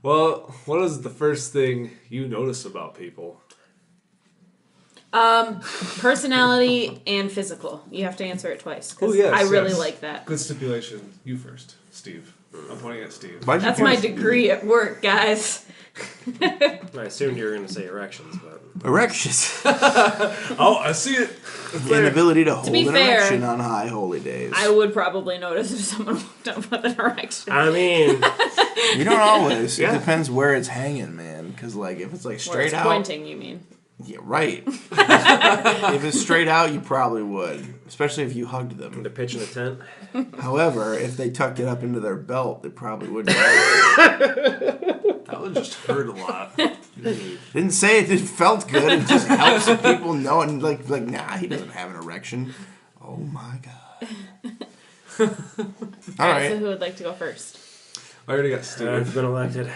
Well, what is the first thing you notice about people? Personality and physical. You have to answer it twice. Oh, yes. I really like that. Good stipulation. You first, Steve. I'm pointing at Steve. That's my degree at work, guys. I assumed you were going to say erections, but... Erections. Oh, I see it. The inability to hold be an fair, erection on high holy days. I would probably notice if someone walked up with an erection. I mean... You don't always. Yeah. It depends where it's hanging, man. Because, like, if it's, like, Where straight it's out... pointing, you mean? Yeah, right. If it's straight out, you probably would. Especially if you hugged them. They're pitching a tent. However, if they tucked it up into their belt, they probably wouldn't. That would just hurt a lot. Didn't say it felt good. It just helps people know. And like, nah, he doesn't have an erection. Oh, my God. All right. So who would like to go first? I already got Steve. I've been elected.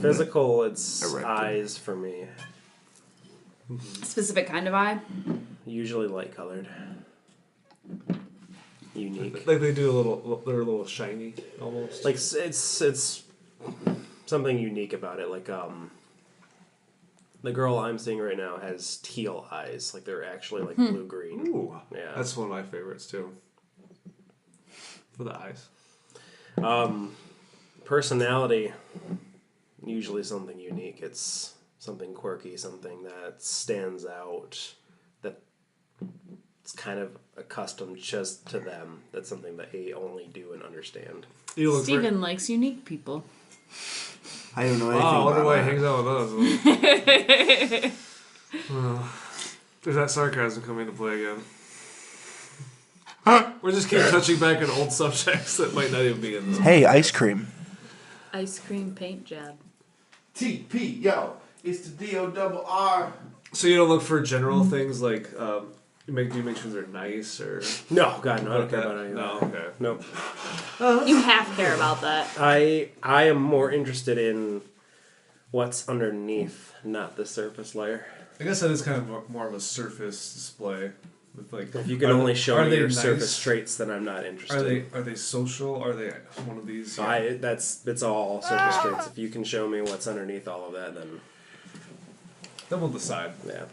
Physical, it's Erected. eyes for me. Specific kind of eye? Usually light colored. Unique. Like they do a little, they're a little shiny almost. Like it's something unique about it. Like the girl I'm seeing right now has teal eyes. Like they're actually like blue green. Ooh, Yeah. that's one of my favorites too. For the eyes. Personality, usually something unique. It's something quirky, something that stands out, that it's kind of accustomed just to them. That's something that they only do and understand. You look Steven likes unique people. I don't know anything I wonder about why he that. hangs out with us. There's that sarcasm coming into play again. We're just keep touching back on old subjects that might not even be in this. Hey, ice cream. Ice cream paint job. TP, yo. It's the D-O-double-R. So you don't look for general things like, do you make sure they're nice or... No, God, no, I don't care that? about any of No, that. okay. Nope. You half care about that. I am more interested in what's underneath, not the surface layer. I guess that is kind of more of a surface display. With like, If you can only show are me they your nice? surface traits, then I'm not interested. Are they social? Are they one of these? So it's all surface traits. If you can show me what's underneath all of that, then Then we'll decide. yeah.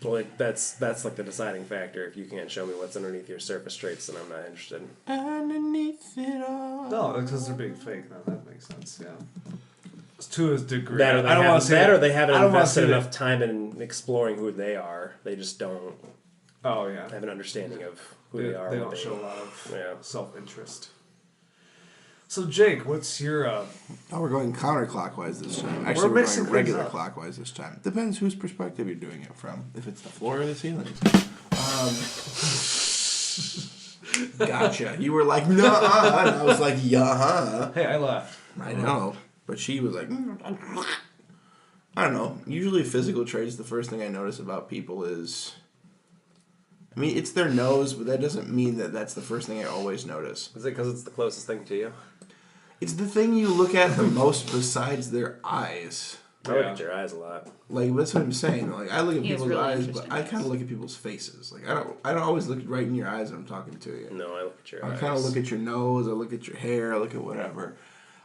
Well, like that's like the deciding factor. If you can't show me what's underneath your surface traits, then I'm not interested. Underneath it all. No, because they're being fake. No, that makes sense. Yeah. To his degree. That or they haven't I don't wanna invested say enough time in exploring who they are. They just don't Oh yeah. have an understanding of who They they are. They what don't show a lot of Yeah. self-interest. So Jake, what's your? Oh, we're going counterclockwise this time. Actually, We're we're mixing going regular things up. clockwise this time. Depends whose perspective you're doing it from. If it's the floor or the ceiling. Gotcha. You were like, nuh-uh. And I was like, yeah. Hey, I laughed. I know. But she was like, I don't know. Usually physical traits, the first thing I notice about people is... I mean, it's their nose, but that doesn't mean that that's the first thing I always notice. Is it because it's the closest thing to you? It's the thing you look at the most besides their eyes. I look Yeah. at your eyes a lot. Like, that's what I'm saying. Like, I look at He has people's really eyes, but interesting I eyes. kind of look at people's faces. Like, I don't always look right in your eyes when I'm talking to you. No, I look at your I eyes. kind of look at your nose, I look at your hair, I look at whatever.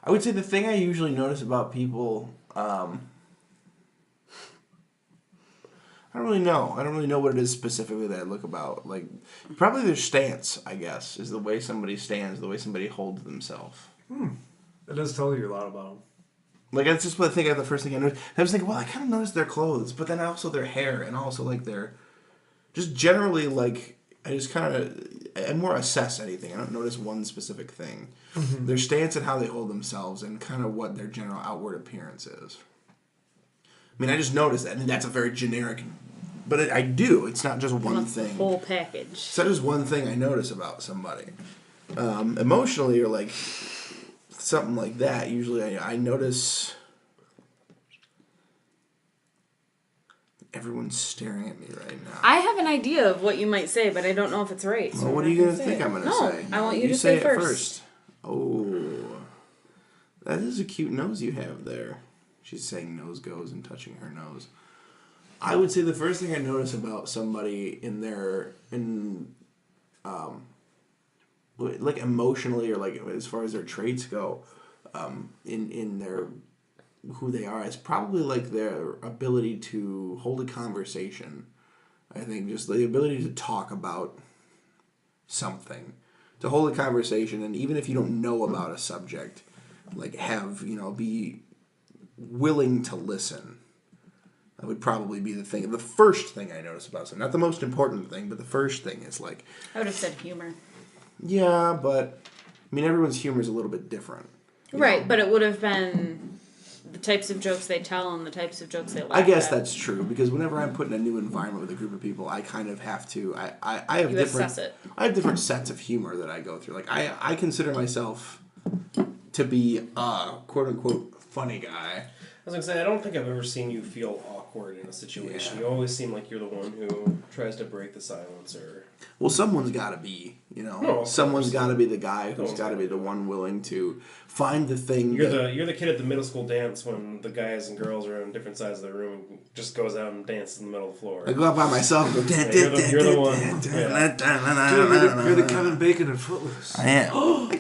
I would say the thing I usually notice about people, I don't really know. I don't really know what it is specifically that I look about. Like, probably their stance, I guess, is the way somebody stands, the way somebody holds themselves. That does tell you a lot about them. Like, that's just what I think of the first thing I noticed. I was thinking, well, I kind of noticed their clothes, but then also their hair, and also, like, their... Just generally, like, I just kind of... I more assess anything. I don't notice one specific thing. Mm-hmm. Their stance and how they hold themselves and kind of what their general outward appearance is. I mean, I just noticed that, and that's a very generic... But I do. It's not just one Wants the thing. whole package. It's not just one thing I notice about somebody. Emotionally, or, like, something like that, usually I notice... Everyone's staring at me right now. I have an idea of what you might say, but I don't know if it's right. So Well, I'm what not are you gonna going to say think it. I'm going to No, say? I want you to say it first. Oh. That is a cute nose you have there. She's saying nose goes and touching her nose. I would say the first thing I notice about somebody like emotionally or like as far as their traits go, in their who they are is probably like their ability to hold a conversation. I think just the ability to talk about something, to hold a conversation, and even if you don't know about a subject, like be willing to listen. That would probably be the first thing I notice about something. Not the most important thing, but the first thing is like... I would have said humor. Yeah, but... I mean, everyone's humor is a little bit different. Right, but it would have been the types of jokes they tell and the types of jokes they laugh I guess at. that's true, because whenever I'm put in a new environment with a group of people, I kind of have to... I have You different... assess it. I have different sets of humor that I go through. Like, I consider myself to be a quote-unquote funny guy. I was going to say, I don't think I've ever seen you feel awkward in a situation. Yeah. You always seem like you're the one who tries to break the silence or... Well, someone's got to be, No, someone's got to be the guy who's got to be the one willing to find the thing. You're the kid at the middle school dance when the guys and girls are on different sides of the room and just goes out and dances in the middle of the floor. I go out by myself and go... You're the one. Dude, you're the Kevin Bacon in Footloose. I am.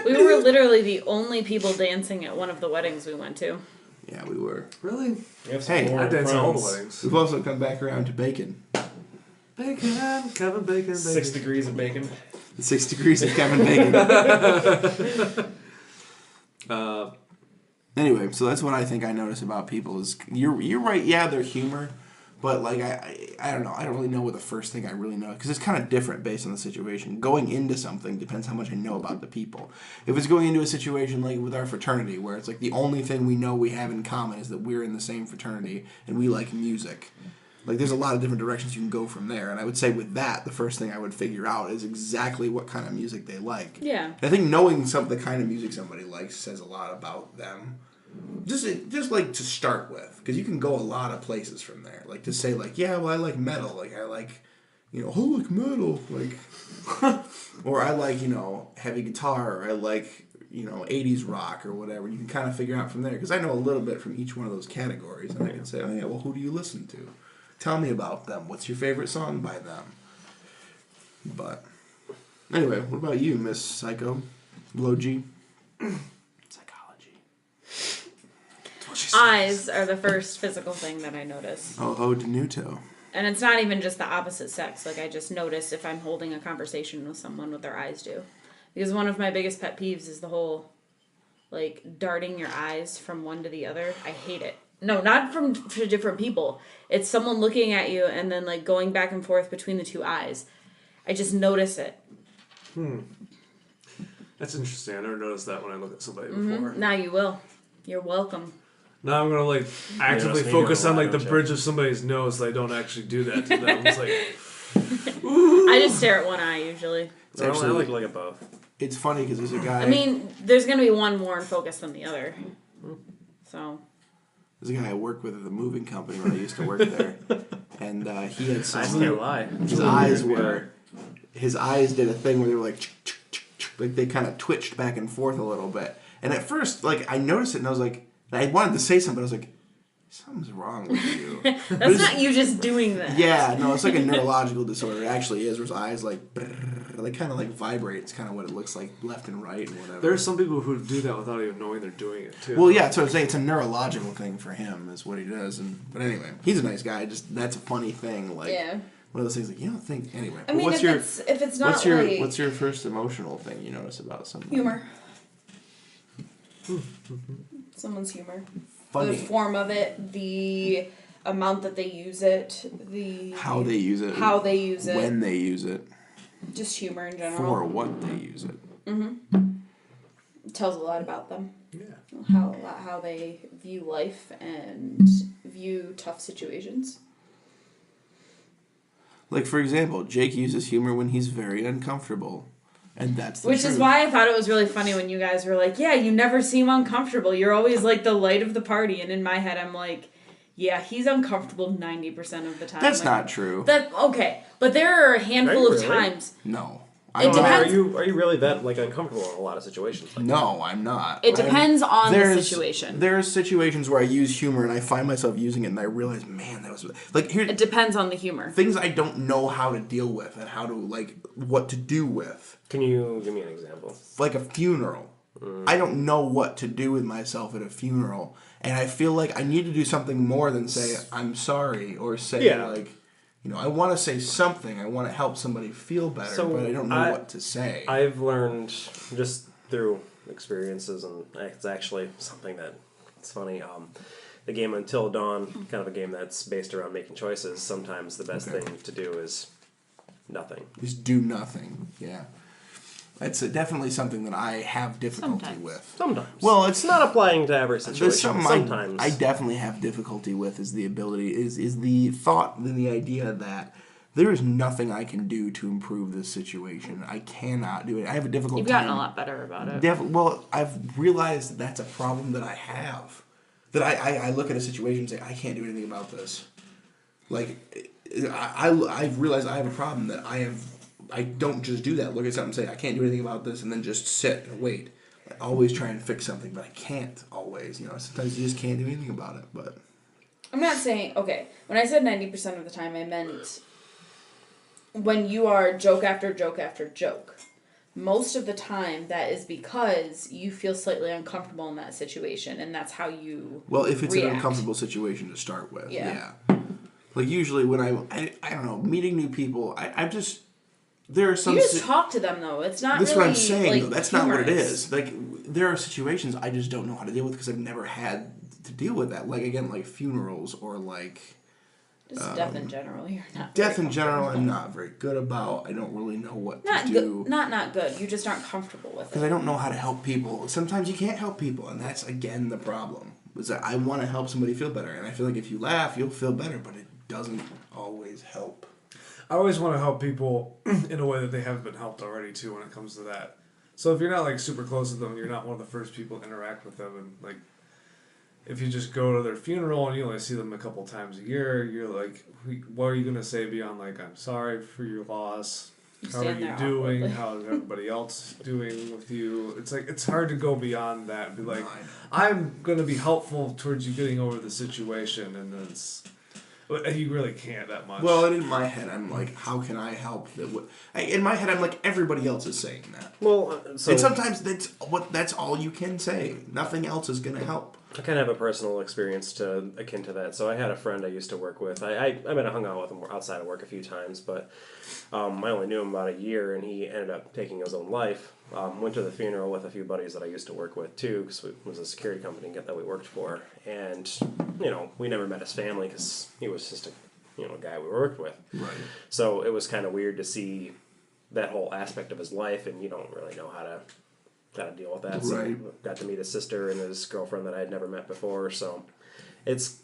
We were literally the only people dancing at one of the weddings we went to. Yeah, we were. Really? Hey, I dance at all the weddings. We've also come back around to bacon. Bacon, Kevin Bacon, bacon. 6 degrees of bacon. 6 degrees of Kevin Bacon. Anyway, so that's what I think I notice about people is you're right. Yeah, their humor, but like I don't know. I don't really know what the first thing I really know because it's kind of different based on the situation. Going into something depends how much I know about the people. If it's going into a situation like with our fraternity where it's like the only thing we know we have in common is that we're in the same fraternity and we like music. Like, there's a lot of different directions you can go from there. And I would say with that, the first thing I would figure out is exactly what kind of music they like. Yeah. And I think knowing the kind of music somebody likes says a lot about them. Just like to start with. Because you can go a lot of places from there. Like, to say, like, yeah, well, I like metal. Like, I like, I like metal. Like, or I like, heavy guitar. Or I like, 80s rock or whatever. You can kind of figure out from there. Because I know a little bit from each one of those categories. And I can say, oh, yeah, well, who do you listen to? Tell me about them. What's your favorite song by them? But anyway, what about you, Miss Psycho? Low G? Psychology. Eyes are the first physical thing that I notice. Oh, Denuto. And it's not even just the opposite sex. Like, I just notice if I'm holding a conversation with someone what their eyes do. Because one of my biggest pet peeves is the whole, like, darting your eyes from one to the other. I hate it. No, not to different people. It's someone looking at you and then, like, going back and forth between the two eyes. I just notice it. That's interesting. I never noticed that when I look at somebody before. Now you will. You're welcome. Now I'm gonna actively focus on the bridge of somebody's nose so I don't actually do that to them. It's like I just stare at one eye usually. It's actually, I like it both. It's funny because there's a guy. I mean, there's gonna be one more in focus than the other. So. There's a guy I work with at the moving company when I used to work there, and he had some. I can't lie. His eyes did a thing where they were like they kind of twitched back and forth a little bit. And at first, I noticed it and I was like, I wanted to say something, but I was like, something's wrong with you. That's not you just doing that. Yeah, no, it's like a neurological disorder. It actually is, where his eyes they kind of vibrate. It's kind of what it looks like left and right and whatever. There are some people who do that without even knowing they're doing it too. Well, yeah, that's what I'm saying. It's a neurological thing for him, is what he does. But anyway, he's a nice guy. Just that's a funny thing. Yeah. One of those things you don't think anyway. I mean, if it's not what's your first emotional thing you notice about somebody? Humor. Someone's humor. Funny. The form of it, the amount that they use it, how they use it, when they use it, just humor in general. For what they use it. It tells a lot about them. Yeah. How they view life and view tough situations. Like, for example, Jake uses humor when he's very uncomfortable. And that's the Which truth. is why I thought it was really funny when you guys were like, yeah, you never seem uncomfortable. You're always like the light of the party. And in my head, I'm like, yeah, he's uncomfortable 90% of the time. That's not true. Okay. But there are a handful of times. No. It depends. Are you really that uncomfortable in a lot of situations? No, I'm not. It depends on the situation. There's situations where I use humor and I find myself using it and I realize, man, that was It depends on the humor. Things I don't know how to deal with and how to what to do with. Can you give me an example? Like a funeral. I don't know what to do with myself at a funeral, and I feel like I need to do something more than say I'm sorry or say like, you know, I want to say something. I want to help somebody feel better, but I don't know what to say. I've learned just through experiences, and it's actually something that it's funny. The game Until Dawn, kind of a game that's based around making choices. Sometimes the best thing to do is nothing. Just do nothing. Yeah. It's definitely something that I have difficulty with. Sometimes. Well, it's not applying to every situation. Sometimes. I definitely have difficulty with is the ability, is the thought and the idea that there is nothing I can do to improve this situation. I cannot do it. I have a difficult time. You've gotten a lot better about it. Well, I've realized that that's a problem that I have. That I look at a situation and say, I can't do anything about this. Like, I've realized I have a problem that I don't just do that. Look at something and say, I can't do anything about this, and then just sit and wait. I always try and fix something, but I can't always. You know, sometimes you just can't do anything about it. But I'm not saying, okay, when I said 90% of the time, I meant when you are joke after joke after joke. Most of the time, that is because you feel slightly uncomfortable in that situation, and that's how you well, if it's react. an uncomfortable situation to start with, yeah. Like usually when I don't know, meeting new people, I'm just there are some. You just talk to them though. It's not. That's really, what I'm saying. like, Though. That's humorous. not what it is. Like there are situations I just don't know how to deal with because I've never had to deal with that. Like again, like funerals or like. Just death in general. You're not. Death in general, I'm not very good about. I don't really know what to do. Not good. You just aren't comfortable with it. Because I don't know how to help people. Sometimes you can't help people, and that's again the problem. Is that I want to help somebody feel better, and I feel like if you laugh, you'll feel better, but it doesn't always help. I always want to help people in a way that they haven't been helped already too when it comes to that. So if you're not like super close to them, you're not one of the first people to interact with them, and like if you just go to their funeral and you only see them a couple times a year, you're like, what are you gonna say beyond like, I'm sorry for your loss? How are you doing? Awkwardly. How is everybody else doing with you? It's like it's hard to go beyond that and be like, I'm gonna be helpful towards you getting over the situation, and then you really can't that much. Well, and in my head, I'm like, how can I help? In my head, I'm like, everybody else is saying that. Well, and sometimes that's all you can say. Nothing else is gonna help. I kind of have a personal experience akin to that. So I had a friend I used to work with. I hung out with him outside of work a few times, but I only knew him about a year, and he ended up taking his own life. Went to the funeral with a few buddies that I used to work with too, because it was a security company that we worked for, and we never met his family because he was just a guy we worked with. Right. So it was kind of weird to see that whole aspect of his life, and you don't really know how to deal with that. So Right. got to meet his sister and his girlfriend that I had never met before. So it's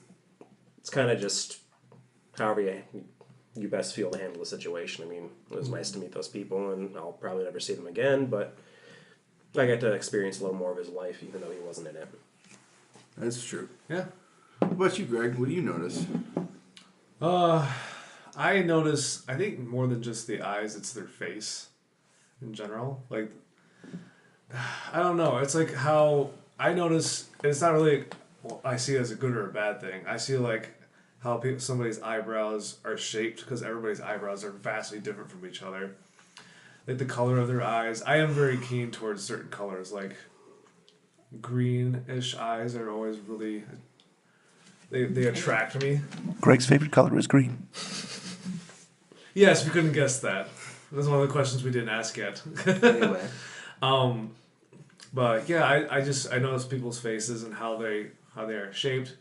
kind of just however you best feel to handle the situation. I mean, it was nice to meet those people, and I'll probably never see them again, but I got to experience a little more of his life, even though he wasn't in it. That's true. yeah. What about you, Greg? What do you notice? I notice, I think more than just the eyes, it's their face in general. Like, I don't know. It's like how I notice, it's not really, I see it as a good or a bad thing. I see like how somebody's eyebrows are shaped because everybody's eyebrows are vastly different from each other. Like the color of their eyes. I am very keen towards certain colors. Like greenish eyes are always really, they attract me. Greg's favorite color is green. Yes, we couldn't guess that. That's one of the questions we didn't ask yet. Anyway. But yeah, I notice people's faces and how they are shaped.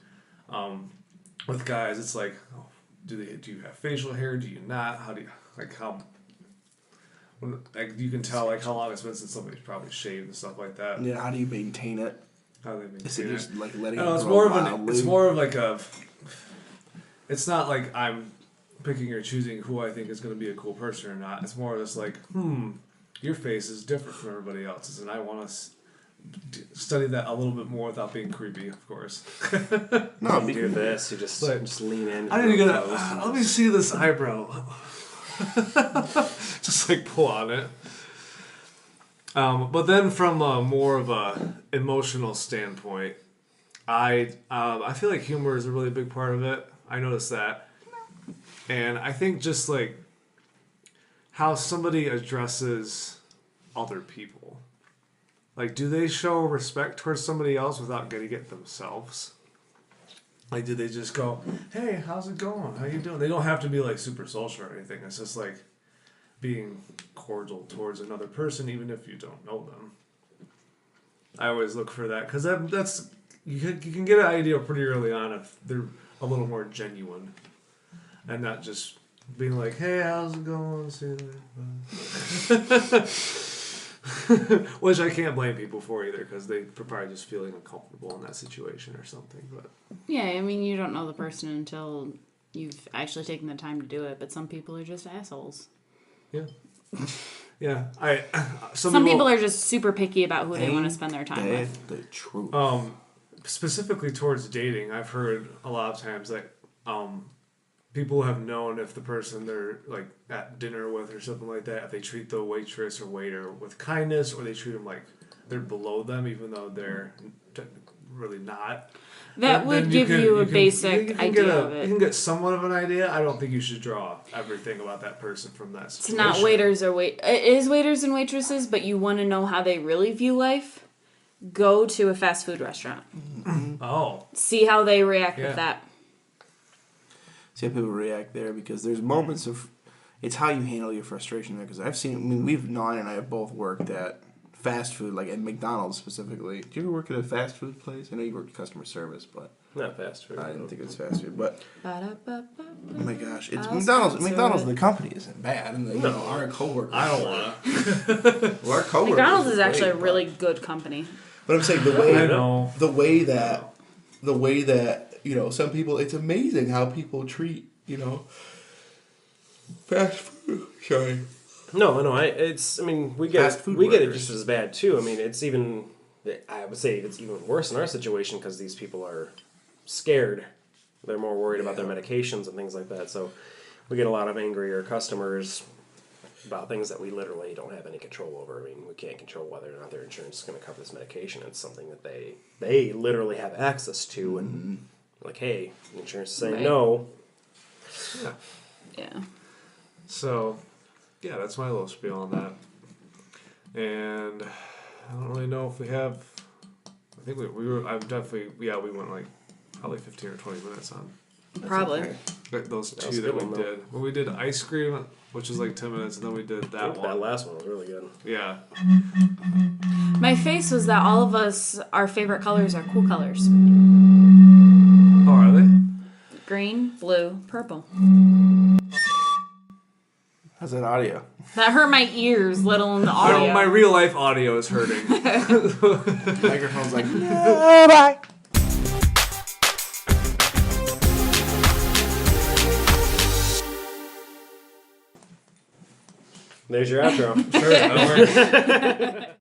With guys, it's like, oh, do you have facial hair? Do you not? How do you you can tell like how long it's been since somebody's probably shaved and stuff like that. Yeah, how do you maintain it? How they maintain Is it just like letting it? it grow wildly? It's more of like a. It's not like I'm picking or choosing who I think is going to be a cool person or not. It's more just like, your face is different from everybody else's, and I want to study that a little bit more without being creepy, of course. No, you do this. You just lean in. I need to get let me see this eyebrow. Just like pull on it. But then from more of a emotional standpoint, I feel like humor is a really big part of it. I noticed that. And I think just like how somebody addresses other people. Like, do they show respect towards somebody else without getting it themselves? Like, do they just go, hey, how's it going? How you doing? They don't have to be, like, super social or anything. It's just, like, being cordial towards another person, even if you don't know them. I always look for that, because that's... You can get an idea pretty early on if they're a little more genuine. And not just being like, hey, how's it going? See you later. Which I can't blame people for either, because they're probably just feeling uncomfortable in that situation or something. But Yeah, I mean, you don't know the person until you've actually taken the time to do it, but some people are just assholes. yeah. Yeah. Some people are just super picky about who they want to spend their time with. The truth. Specifically towards dating, I've heard a lot of times that people have known if the person they're like at dinner with or something like that, if they treat the waitress or waiter with kindness, or they treat them like they're below them, even though they're really not. That would give you a basic idea of it. You can get somewhat of an idea. I don't think you should draw everything about that person from that situation. It's not waiters or it is waiters and waitresses, but you want to know how they really view life. Go to a fast food restaurant. Oh. See how they react with that. See how people react there, because there's moments of... It's how you handle your frustration there, because Nine and I have both worked at fast food, like at McDonald's specifically. Did you ever work at a fast food place? I know you worked in customer service, but... Not fast food. I didn't think it was fast food, but... Oh my gosh, it's McDonald's. McDonald's, the company isn't bad, and our coworkers... I don't want to. Well, our coworkers... McDonald's is actually a really good company. But I'm saying the way that some people, it's amazing how people treat fast food. Sorry. No. We get it just as bad too. I mean, I would say it's even worse in our situation, because these people are scared. They're more worried about their medications and things like that. So we get a lot of angrier customers about things that we literally don't have any control over. I mean, we can't control whether or not their insurance is going to cover this medication. It's something that they literally have access to, and like, hey, the insurance is saying no. Yeah. So, yeah, that's my little spiel on that. And I don't really know if we have... I think we went like probably 15 or 20 minutes on. Probably. Those two that we did. Well, we did ice cream, which is like 10 minutes, and then we did that one. That last one was really good. Yeah. My face was that all of us, our favorite colors are cool colors. Oh, are they? Green, blue, purple. How's that audio? That hurt my ears, let alone the audio. My real life audio is hurting. Microphone's like, no, bye. There's your outro. Sure, that works.